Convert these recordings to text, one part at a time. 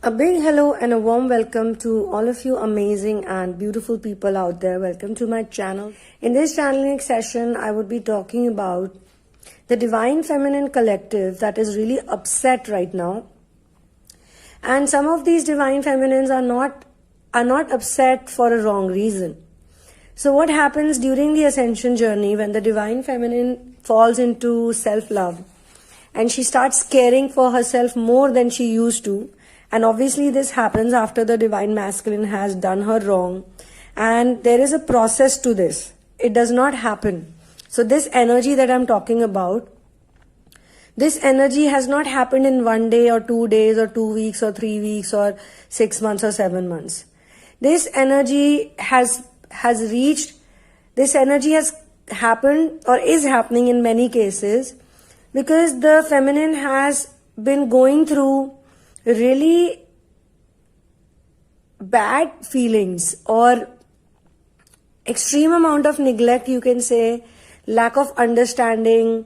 A big hello and a warm welcome to all of you amazing and beautiful people out there. Welcome to my channel. In this channeling session, I would be talking about the Divine Feminine Collective that is really upset right now. And some of these Divine Feminines are not upset for a wrong reason. So what happens during the ascension journey when the Divine Feminine falls into self-love and she starts caring for herself more than she used to? And obviously this happens after the Divine Masculine has done her wrong. And there is a process to this. It does not happen. So this energy that I'm talking about, this energy has not happened in 1 day or 2 days or 2 weeks or 3 weeks or 6 months or 7 months. This energy has happened or is happening in many cases because the feminine has been going through really bad feelings or extreme amount of neglect, you can say, lack of understanding,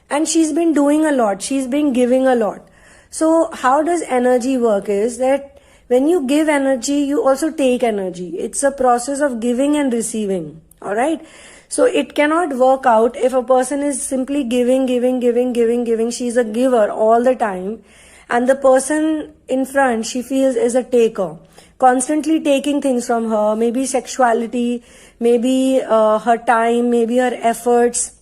and she's been doing a lot, she's been giving a lot. So how does energy work is that when you give energy, you also take energy. It's a process of giving and receiving, alright? So it cannot work out if a person is simply giving. She's a giver all the time. And the person in front, she feels, is a taker, constantly taking things from her, maybe sexuality, maybe her time, maybe her efforts.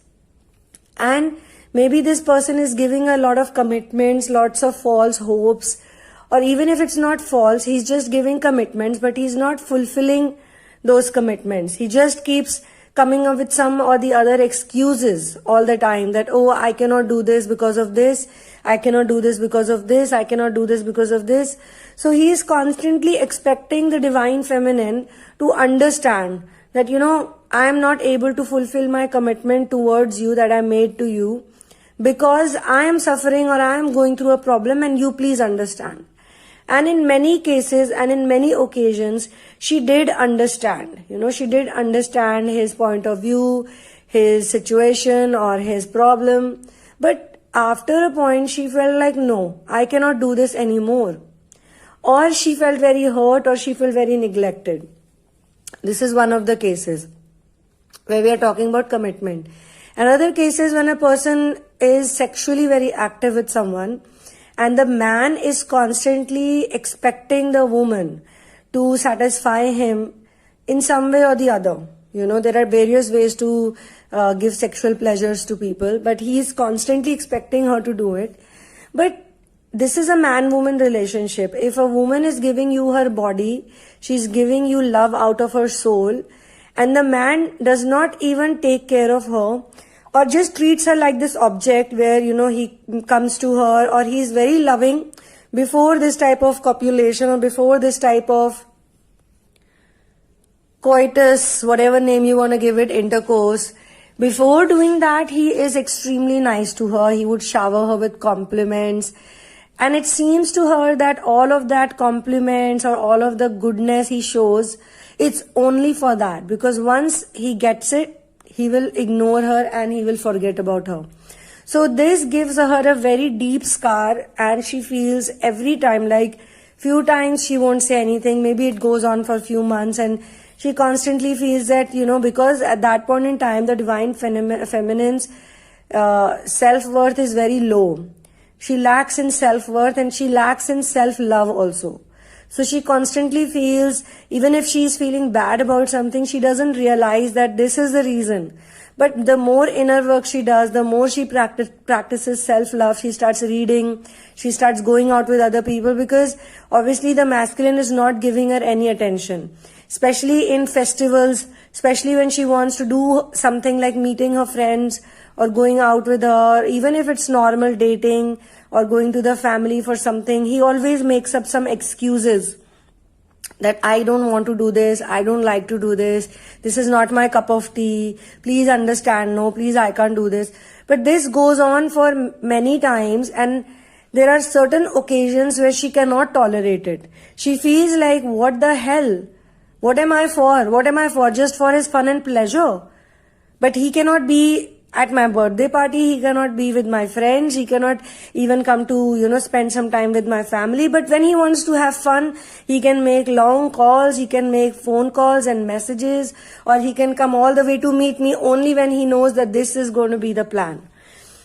And maybe this person is giving a lot of commitments, lots of false hopes, or even if it's not false, he's just giving commitments, but he's not fulfilling those commitments. He just keeps coming up with some or the other excuses all the time that, oh, I cannot do this because of this, I cannot do this because of this, I cannot do this because of this. So he is constantly expecting the Divine Feminine to understand that, I am not able to fulfill my commitment towards you that I made to you because I am suffering or I am going through a problem and you please understand. And in many cases and in many occasions, she did understand. She did understand his point of view, his situation or his problem. But after a point, she felt like, no, I cannot do this anymore. Or she felt very hurt or she felt very neglected. This is one of the cases where we are talking about commitment. Another case is when a person is sexually very active with someone, and the man is constantly expecting the woman to satisfy him in some way or the other. There are various ways to give sexual pleasures to people, but he is constantly expecting her to do it. But this is a man-woman relationship. If a woman is giving you her body, she's giving you love out of her soul, and the man does not even take care of her, or just treats her like this object where, he comes to her or he's very loving before this type of copulation or before this type of coitus, whatever name you want to give it, intercourse. Before doing that, he is extremely nice to her. He would shower her with compliments. And it seems to her that all of that compliments or all of the goodness he shows, it's only for that. Because once he gets it, he will ignore her and he will forget about her. So this gives her a very deep scar, and she feels every time, like few times she won't say anything. Maybe it goes on for a few months and she constantly feels that, because at that point in time, the Divine Feminine's self-worth is very low. She lacks in self-worth and she lacks in self-love also. So she constantly feels, even if she is feeling bad about something, she doesn't realize that this is the reason. But the more inner work she does, the more she practices self-love, she starts reading, she starts going out with other people, because obviously the masculine is not giving her any attention. Especially in festivals, especially when she wants to do something like meeting her friends or going out with her, even if it's normal dating or going to the family for something, he always makes up some excuses that I don't want to do this, I don't like to do this is not my cup of tea, please understand, no, please I can't do this. But this goes on for many times, and there are certain occasions where she cannot tolerate it. She feels like, what the hell? What am I for? Just for his fun and pleasure? But he cannot be at my birthday party, he cannot be with my friends, he cannot even come to, spend some time with my family. But when he wants to have fun, he can make long calls, he can make phone calls and messages, or he can come all the way to meet me only when he knows that this is going to be the plan.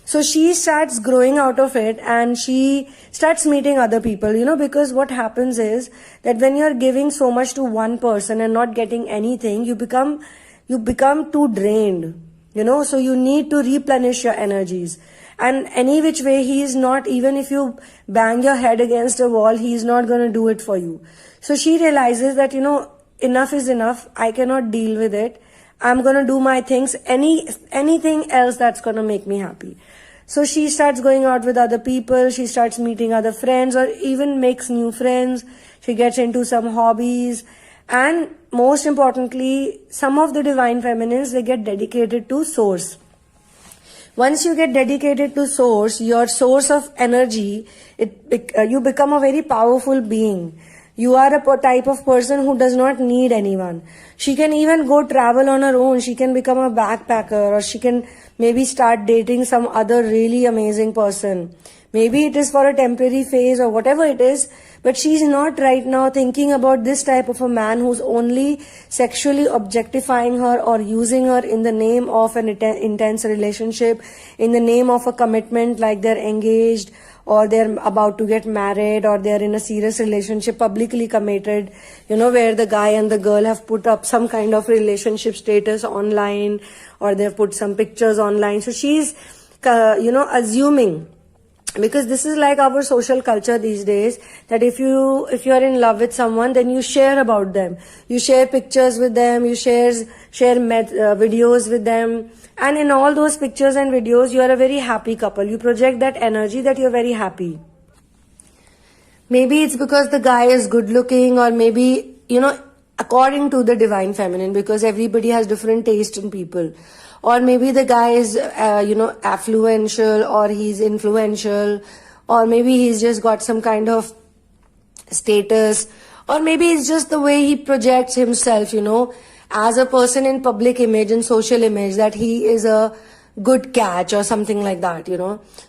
So she starts growing out of it, and she starts meeting other people, because what happens is that when you're giving so much to one person and not getting anything, you become too drained. So you need to replenish your energies. And any which way, he is not, even if you bang your head against a wall, he is not going to do it for you. So she realizes that, enough is enough. I cannot deal with it. I'm going to do my things. Anything else that's going to make me happy. So she starts going out with other people. She starts meeting other friends, or even makes new friends. She gets into some hobbies. And most importantly, some of the divine feminines, they get dedicated to source. Once you get dedicated to source, your source of energy, you become a very powerful being. You are a type of person who does not need anyone. She can even go travel on her own. She can become a backpacker, or she can maybe start dating some other really amazing person. Maybe it is for a temporary phase or whatever it is, but she's not right now thinking about this type of a man who's only sexually objectifying her or using her in the name of an intense relationship, in the name of a commitment, like they're engaged or they're about to get married or they're in a serious relationship, publicly committed, where the guy and the girl have put up some kind of relationship status online, or they've put some pictures online. So she's, assuming, because this is like our social culture these days, that if you're in love with someone, then you share about them. You share pictures with them, you share videos with them. And in all those pictures and videos, you are a very happy couple. You project that energy that you're very happy. Maybe it's because the guy is good looking, or maybe, according to the divine feminine, because everybody has different taste in people. Or maybe the guy is, affluential, or he's influential, or maybe he's just got some kind of status, or maybe it's just the way he projects himself, as a person in public image and social image, that he is a good catch or something like that,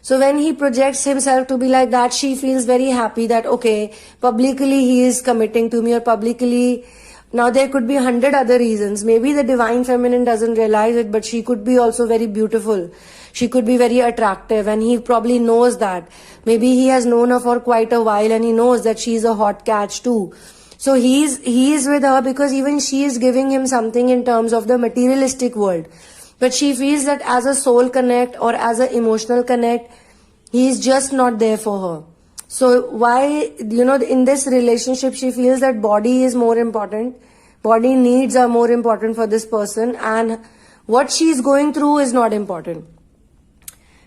So when he projects himself to be like that, she feels very happy that, okay, publicly he is committing to me, or publicly. Now there could be 100 other reasons. Maybe the divine feminine doesn't realize it, but she could be also very beautiful. She could be very attractive, and he probably knows that. Maybe he has known her for quite a while, and he knows that she's a hot catch too. So he is with her because even she is giving him something in terms of the materialistic world. But she feels that as a soul connect or as an emotional connect, he is just not there for her. So why, in this relationship, she feels that body is more important. Body needs are more important for this person, and what she is going through is not important.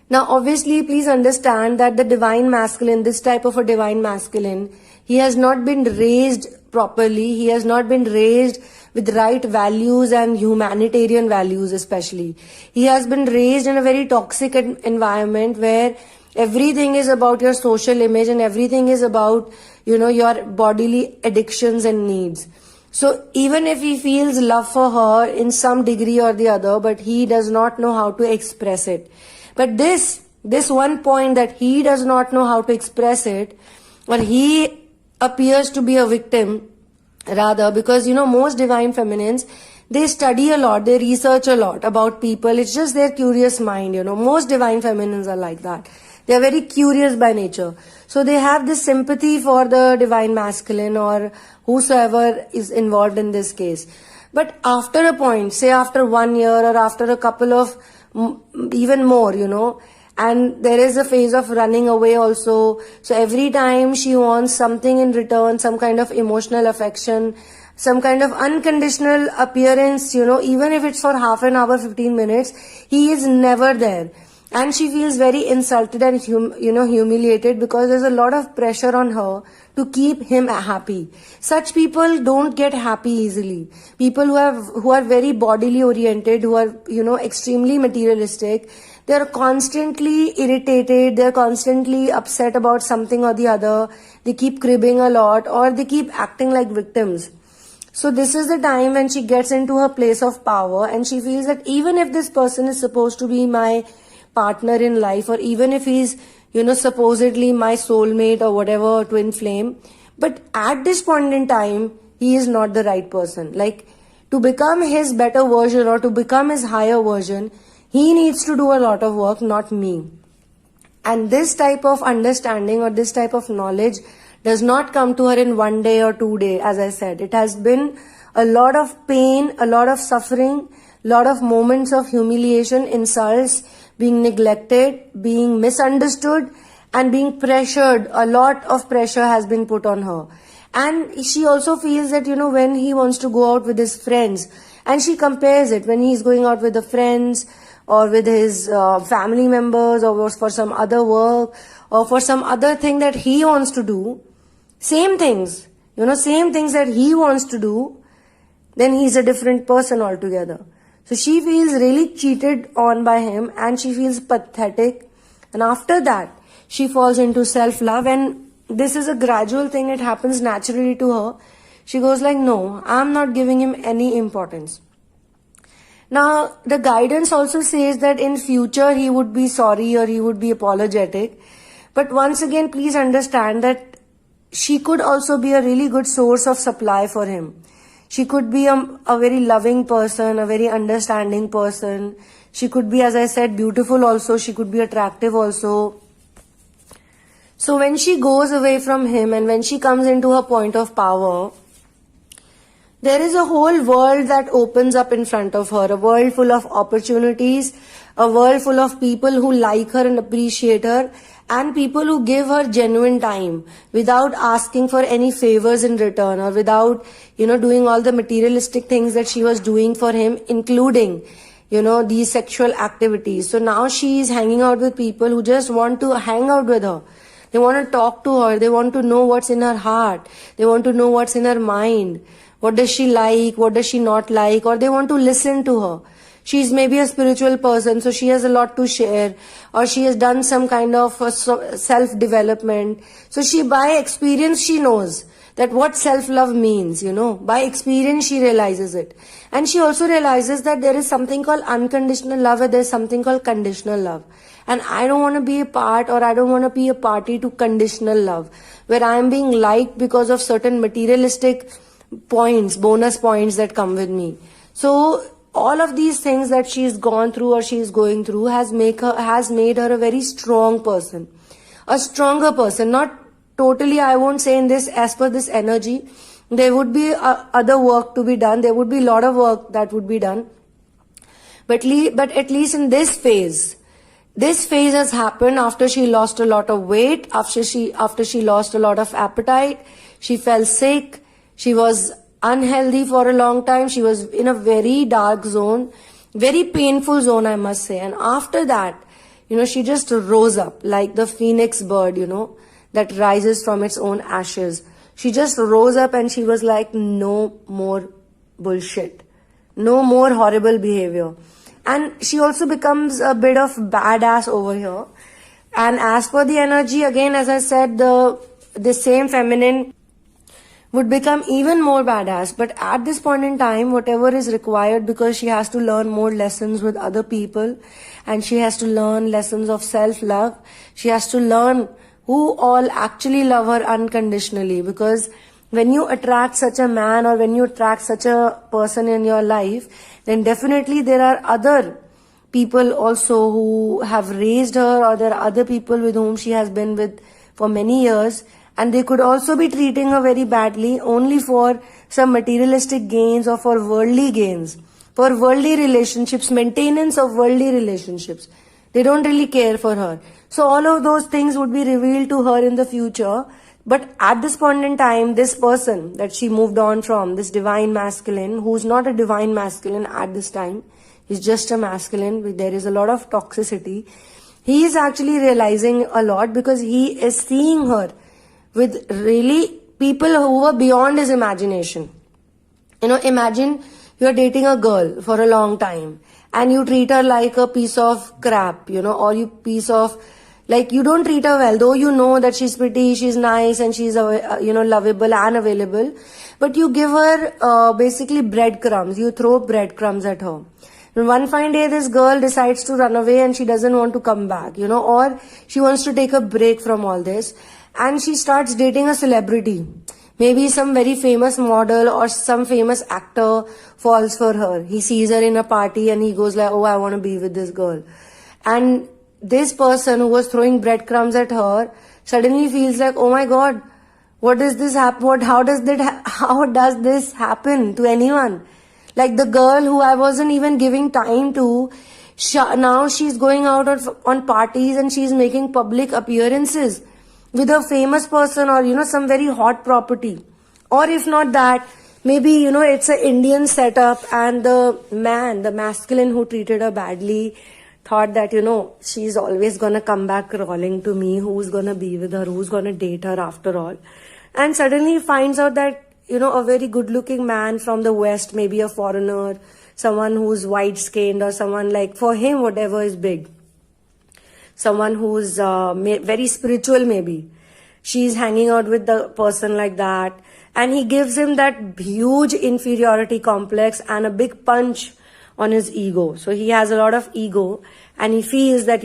Now, obviously, please understand that the divine masculine, this type of a divine masculine, he has not been raised properly. He has not been raised with right values and humanitarian values especially. He has been raised in a very toxic environment where everything is about your social image and everything is about, your bodily addictions and needs. So even if he feels love for her in some degree or the other, but he does not know how to express it. But this one point that he does not know how to express it, or he appears to be a victim, rather, because, most divine feminines, they study a lot, they research a lot about people. It's just their curious mind, Most divine feminines are like that. They are very curious by nature. So they have this sympathy for the divine masculine or whosoever is involved in this case. But after a point, say after 1 year or after a couple of, even more, and there is a phase of running away also. So every time she wants something in return, some kind of emotional affection, some kind of unconditional appearance, even if it's for half an hour, 15 minutes, he is never there. And she feels very insulted and humiliated because there's a lot of pressure on her to keep him happy. Such people don't get happy easily. People who are very bodily oriented, who are, extremely materialistic, they're constantly irritated, they're constantly upset about something or the other, they keep cribbing a lot, or they keep acting like victims. So this is the time when she gets into her place of power, and she feels that even if this person is supposed to be my partner in life, or even if he's, supposedly my soulmate or whatever, twin flame, but at this point in time, he is not the right person. Like, to become his better version or to become his higher version, he needs to do a lot of work, not me. And this type of understanding or this type of knowledge does not come to her in 1 day or 2 days, as I said. It has been a lot of pain, a lot of suffering, a lot of moments of humiliation, insults, being neglected, being misunderstood, and being pressured. A lot of pressure has been put on her. And she also feels that, when he wants to go out with his friends, and she compares it when he's going out with the friends or with his family members or for some other work or for some other thing that he wants to do, same things, same things that he wants to do, then he's a different person altogether. So she feels really cheated on by him, and she feels pathetic. And after that, she falls into self-love, and this is a gradual thing. It happens naturally to her. She goes like, no, I'm not giving him any importance. Now, the guidance also says that in future he would be sorry or he would be apologetic. But once again, please understand that she could also be a really good source of supply for him. She could be a very loving person, a very understanding person. She could be, as I said, beautiful also. She could be attractive also. So when she goes away from him and when she comes into her point of power, there is a whole world that opens up in front of her, a world full of opportunities, a world full of people who like her and appreciate her, and people who give her genuine time without asking for any favors in return, or without, doing all the materialistic things that she was doing for him, including, these sexual activities. So now she is hanging out with people who just want to hang out with her. They want to talk to her. They want to know what's in her heart. They want to know what's in her mind. What does she like? What does she not like? Or they want to listen to her. She's maybe a spiritual person, so she has a lot to share, or she has done some kind of self-development. So by experience, she knows that what self-love means, By experience, she realizes it. And she also realizes that there is something called unconditional love and there's something called conditional love. And I don't want to be a part, or I don't want to be a party to conditional love, where I am being liked because of certain materialistic points, bonus points that come with me. So all of these things that she's gone through or she's going through has made her a very strong person, a stronger person. Not totally, I won't say in this, as per this energy, there would be other work to be done. There would be a lot of work that would be done. But at least in this phase has happened after she lost a lot of weight, after she lost a lot of appetite, she fell sick, she was unhealthy for a long time, she was in a very dark zone, very painful zone, I must say. And after that, she just rose up like the phoenix bird, that rises from its own ashes. She just rose up and she was like, no more bullshit, no more horrible behavior. And she also becomes a bit of badass over here. And as per the energy, again, as I said, the same feminine would become even more badass. But at this point in time, whatever is required, because she has to learn more lessons with other people, and she has to learn lessons of self-love. She has to learn who all actually love her unconditionally, because when you attract such a man or when you attract such a person in your life, then definitely there are other people also who have raised her, or there are other people with whom she has been with for many years, and they could also be treating her very badly only for some materialistic gains or for worldly gains, for worldly relationships, maintenance of worldly relationships. They don't really care for her. So all of those things would be revealed to her in the future. But at this point in time, this person that she moved on from, this divine masculine, who's not a divine masculine at this time, he's just a masculine, there is a lot of toxicity. He is actually realizing a lot, because he is seeing her with really people who were beyond his imagination. Imagine you're dating a girl for a long time and you treat her like a piece of crap, or you piece of, Like, you don't treat her well, though you know that she's pretty, she's nice, and she's, lovable and available. But you give her basically breadcrumbs. You throw breadcrumbs at her. And one fine day, this girl decides to run away and she doesn't want to come back, or she wants to take a break from all this. And she starts dating a celebrity. Maybe some very famous model or some famous actor falls for her. He sees her in a party and he goes like, oh, I want to be with this girl. And this person who was throwing breadcrumbs at her suddenly feels like, oh my God, what does this happen? How does this happen to anyone? Like the girl who I wasn't even giving time to, now she's going out on parties and she's making public appearances with a famous person or, some very hot property. Or if not that, maybe, it's an Indian setup and the masculine who treated her badly thought that, she's always going to come back crawling to me. Who's going to be with her? Who's going to date her after all? And suddenly finds out that, a very good looking man from the West, maybe a foreigner, someone who's white skinned or someone like, for him, whatever is big. Someone who's very spiritual maybe. She's hanging out with the person like that. And he gives him that huge inferiority complex and a big punch on his ego. So he has a lot of ego and he feels that,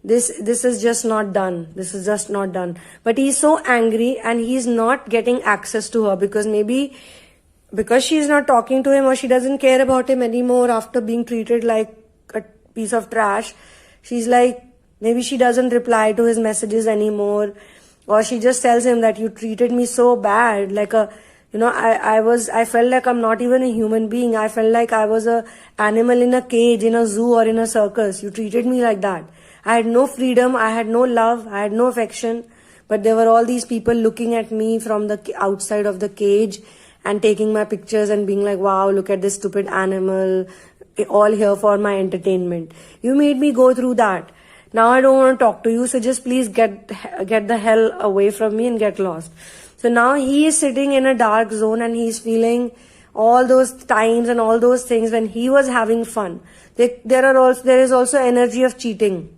this is just not done. This is just not done. But he's so angry and he's not getting access to her because she's not talking to him or she doesn't care about him anymore after being treated like a piece of trash. She's like, maybe she doesn't reply to his messages anymore, or she just tells him that you treated me so bad, like I felt like I'm not even a human being. I felt like I was a animal in a cage, in a zoo or in a circus. You treated me like that. I had no freedom, I had no love, I had no affection, but there were all these people looking at me from the outside of the cage and taking my pictures and being like, wow, look at this stupid animal, all here for my entertainment. You made me go through that. Now I don't want to talk to you, so just please get the hell away from me and get lost. So now he is sitting in a dark zone and he's feeling all those times and all those things when he was having fun. There is also energy of cheating.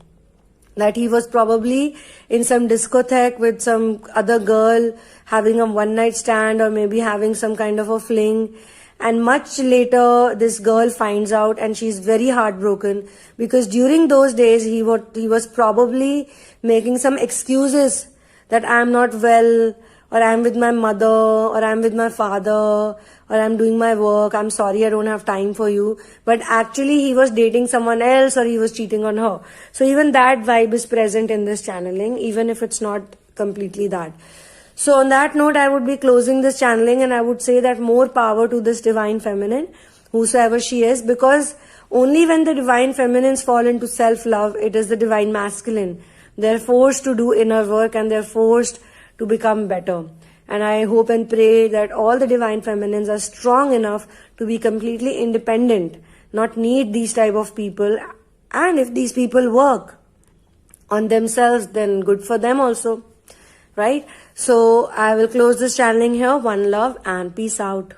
That he was probably in some discotheque with some other girl having a one night stand or maybe having some kind of a fling. And much later, this girl finds out and she's very heartbroken because during those days, he was probably making some excuses that I'm not well, or I'm with my mother, or I'm with my father, or I'm doing my work, I'm sorry I don't have time for you. But actually he was dating someone else or he was cheating on her. So even that vibe is present in this channeling, even if it's not completely that. So on that note, I would be closing this channeling and I would say that more power to this divine feminine, whosoever she is, because only when the divine feminines fall into self-love, it is the divine masculine. They're forced to do inner work and they're forced to become better. And I hope and pray that all the divine feminines are strong enough to be completely independent, not need these type of people. And if these people work on themselves, then good for them also, right? So I will close this channeling here. One love and peace out.